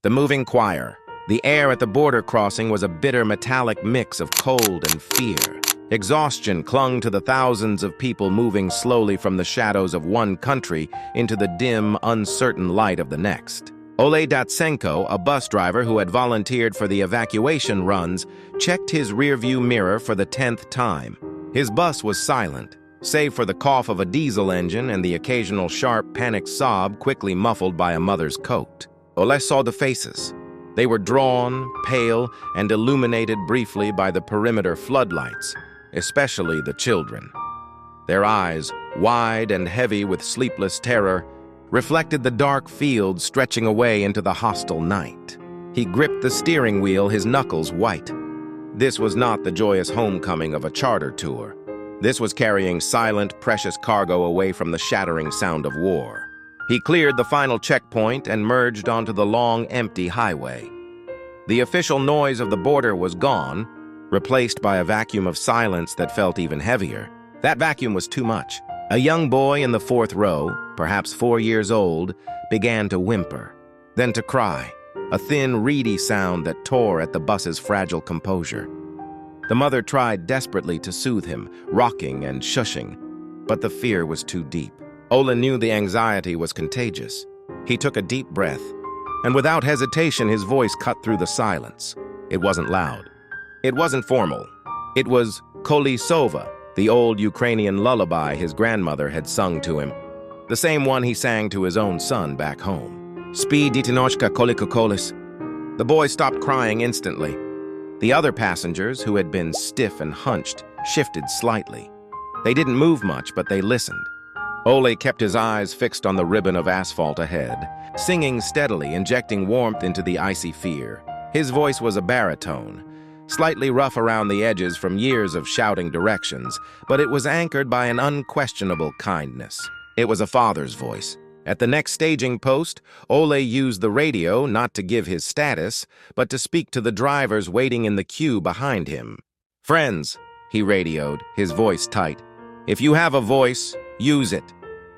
The moving choir. The air at the border crossing was a bitter metallic mix of cold and fear. Exhaustion clung to the thousands of people moving slowly from the shadows of one country into the dim, uncertain light of the next. Ole Datsenko, a bus driver who had volunteered for the evacuation runs, checked his rearview mirror for the 10th time. His bus was silent, save for the cough of a diesel engine and the occasional sharp, panicked sob quickly muffled by a mother's coat. Ole saw the faces. They were drawn, pale, and illuminated briefly by the perimeter floodlights, especially the children. Their eyes, wide and heavy with sleepless terror, reflected the dark field stretching away into the hostile night. He gripped the steering wheel, his knuckles white. This was not the joyous homecoming of a charter tour. This was carrying silent, precious cargo away from the shattering sound of war. He cleared the final checkpoint and merged onto the long, empty highway. The official noise of the border was gone, replaced by a vacuum of silence that felt even heavier. That vacuum was too much. A young boy in the 4th row, perhaps 4 years old, began to whimper, then to cry, a thin, reedy sound that tore at the bus's fragile composure. The mother tried desperately to soothe him, rocking and shushing, but the fear was too deep. Ole knew the anxiety was contagious. He took a deep breath, and without hesitation his voice cut through the silence. It wasn't loud. It wasn't formal. It was Kolisova, the old Ukrainian lullaby his grandmother had sung to him, the same one he sang to his own son back home. Spi, ditinochka, kolikokolis. The boy stopped crying instantly. The other passengers, who had been stiff and hunched, shifted slightly. They didn't move much, but they listened. Ole kept his eyes fixed on the ribbon of asphalt ahead, singing steadily, injecting warmth into the icy fear. His voice was a baritone, slightly rough around the edges from years of shouting directions, but it was anchored by an unquestionable kindness. It was a father's voice. At the next staging post, Ole used the radio not to give his status, but to speak to the drivers waiting in the queue behind him. "Friends," he radioed, his voice tight, "if you have a voice, use it.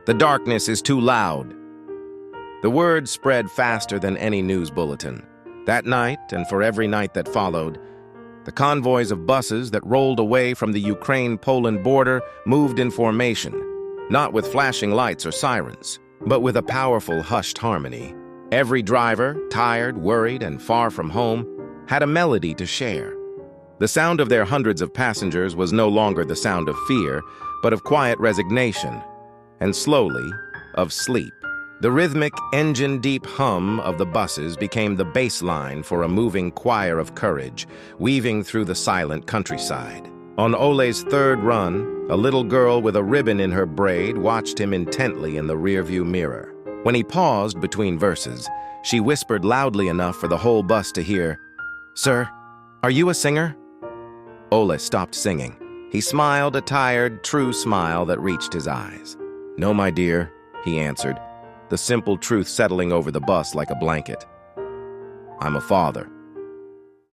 The darkness is too loud." The word spread faster than any news bulletin. That night, and for every night that followed, the convoys of buses that rolled away from the Ukraine-Poland border moved in formation, not with flashing lights or sirens, but with a powerful, hushed harmony. Every driver, tired, worried, and far from home, had a melody to share. The sound of their hundreds of passengers was no longer the sound of fear, but of quiet resignation, and slowly, of sleep. The rhythmic, engine-deep hum of the buses became the bass line for a moving choir of courage, weaving through the silent countryside. On Ole's 3rd run, a little girl with a ribbon in her braid watched him intently in the rearview mirror. When he paused between verses, she whispered loudly enough for the whole bus to hear, "Sir, are you a singer?" Ole stopped singing. He smiled a tired, true smile that reached his eyes. "No, my dear," he answered, the simple truth settling over the bus like a blanket. "I'm a father."